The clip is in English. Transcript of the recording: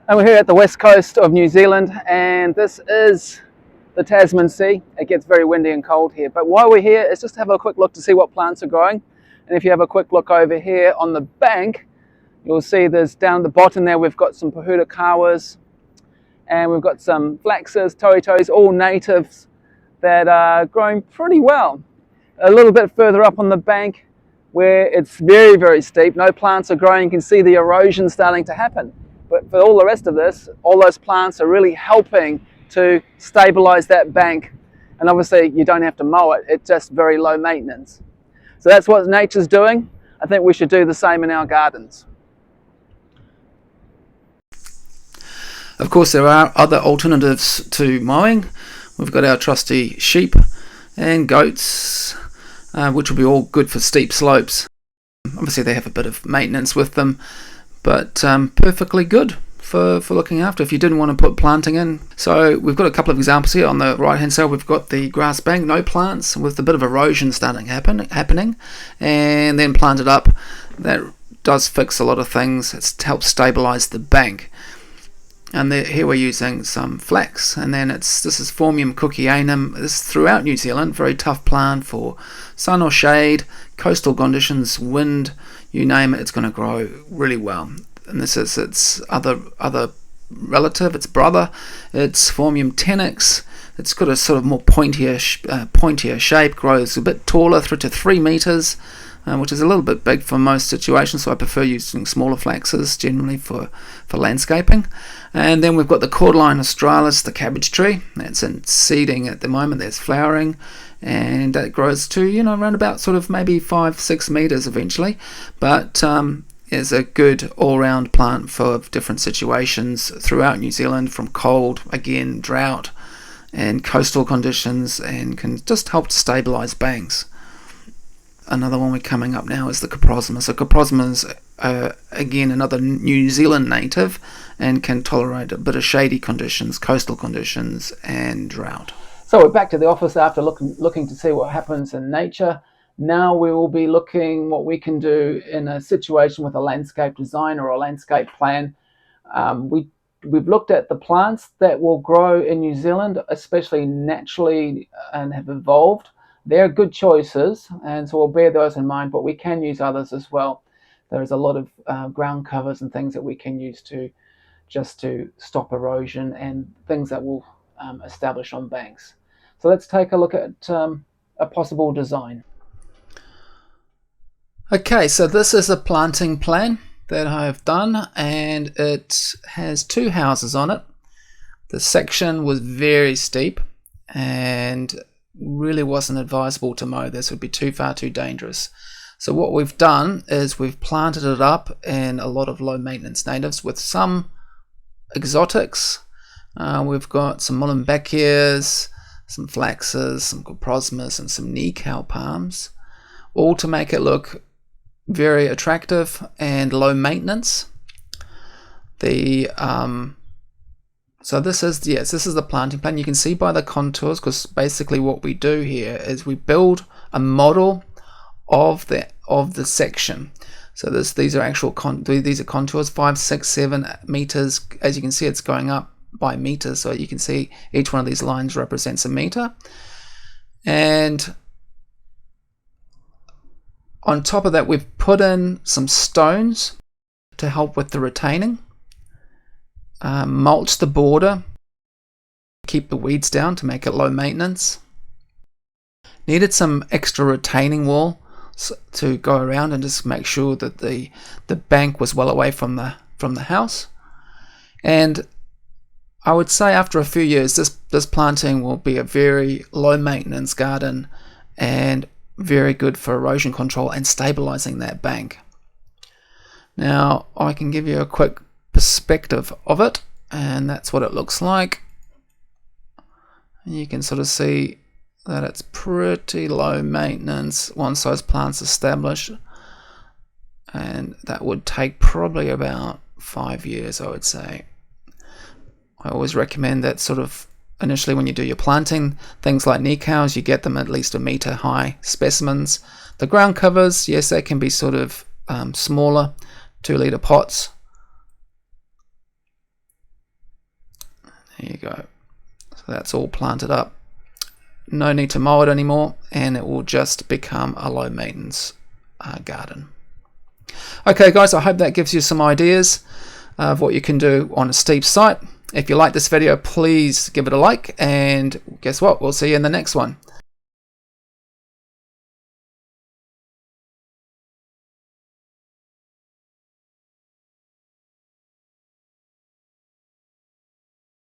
And we're here at the west coast of New Zealand, and this is the Tasman Sea. It gets very windy and cold here, but while we're here, it's just to have a quick look to see what plants are growing. And if you have a quick look over here on the bank, you'll see there's down at the bottom there, we've got some pohuta kawas, and we've got some flaxes, toitois, all natives that are growing pretty well. A little bit further up on the bank, where it's very, very steep, no plants are growing, you can see the erosion starting to happen. But for all the rest of this, all those plants are really helping to stabilize that bank. And obviously you don't have to mow it, it's just very low maintenance. So that's what nature's doing. I think we should do the same in our gardens. Of course, there are other alternatives to mowing. We've got our trusty sheep and goats, which will be all good for steep slopes. Obviously they have a bit of maintenance with them, but perfectly good for looking after if you didn't want to put planting in. So we've got a couple of examples here. On the right hand side we've got the grass bank, no plants, with a bit of erosion starting happening, and then planted up. That does fix a lot of things. It helps stabilize the bank. And here we're using some flax, and then this is Phormium cookianum. This is throughout New Zealand, very tough plant for sun or shade, coastal conditions, wind, you name it, it's going to grow really well. And this is its other relative, its brother. It's Phormium tenax. It's got a sort of more pointier shape, grows a bit taller, through to 3 meters. Which is a little bit big for most situations, so I prefer using smaller flaxes generally for landscaping. And then we've got the Cordyline australis, the cabbage tree. That's in seeding at the moment. There's flowering, and that grows to around about sort of maybe 5-6 meters eventually. But is a good all-round plant for different situations throughout New Zealand, from cold, again drought, and coastal conditions, and can just help to stabilize banks. Another one we're coming up now is the Coprosma. So Coprosma is again another New Zealand native and can tolerate a bit of shady conditions, coastal conditions, and drought. So we're back to the office after looking to see what happens in nature. Now we will be looking what we can do in a situation with a landscape design or a landscape plan. We've looked at the plants that will grow in New Zealand, especially naturally, and have evolved. They're good choices, and so we'll bear those in mind, but we can use others as well. There's a lot of ground covers and things that we can use to stop erosion, and things that will establish on banks. So let's take a look at a possible design. Okay, so this is a planting plan that I have done, and it has 2 houses on it. The section was very steep and really wasn't advisable to mow. This would be too dangerous. So what we've done is we've planted it up in a lot of low maintenance natives with some exotics. We've got some Mullembeckias, some flaxes, some Coprosmas, and some knee cow palms, all to make it look very attractive and low maintenance. So this is the planting plan. You can see by the contours, because basically what we do here is we build a model of the section. So these are contours, 5, 6, 7 meters. As you can see, it's going up by meters, so you can see each one of these lines represents a meter. And on top of that, we've put in some stones to help with the retaining. Mulch the border, keep the weeds down to make it low maintenance. Needed some extra retaining wall to go around and just make sure that the bank was well away from the house. And I would say after a few years, this planting will be a very low maintenance garden and very good for erosion control and stabilizing that bank. Now I can give you a quick perspective of it, and that's what it looks like. And you can sort of see that it's pretty low maintenance once those plants established, and that would take probably about 5 years, I would say. I always recommend that sort of initially when you do your planting, things like knee cows, you get them at least 1 meter high specimens. The ground covers, yes, they can be sort of smaller, 2 litre pots. There you go. So that's all planted up. No need to mow it anymore, and it will just become a low maintenance garden. Okay guys, I hope that gives you some ideas of what you can do on a steep site. If you like this video, please give it a like, and guess what? We'll see you in the next one.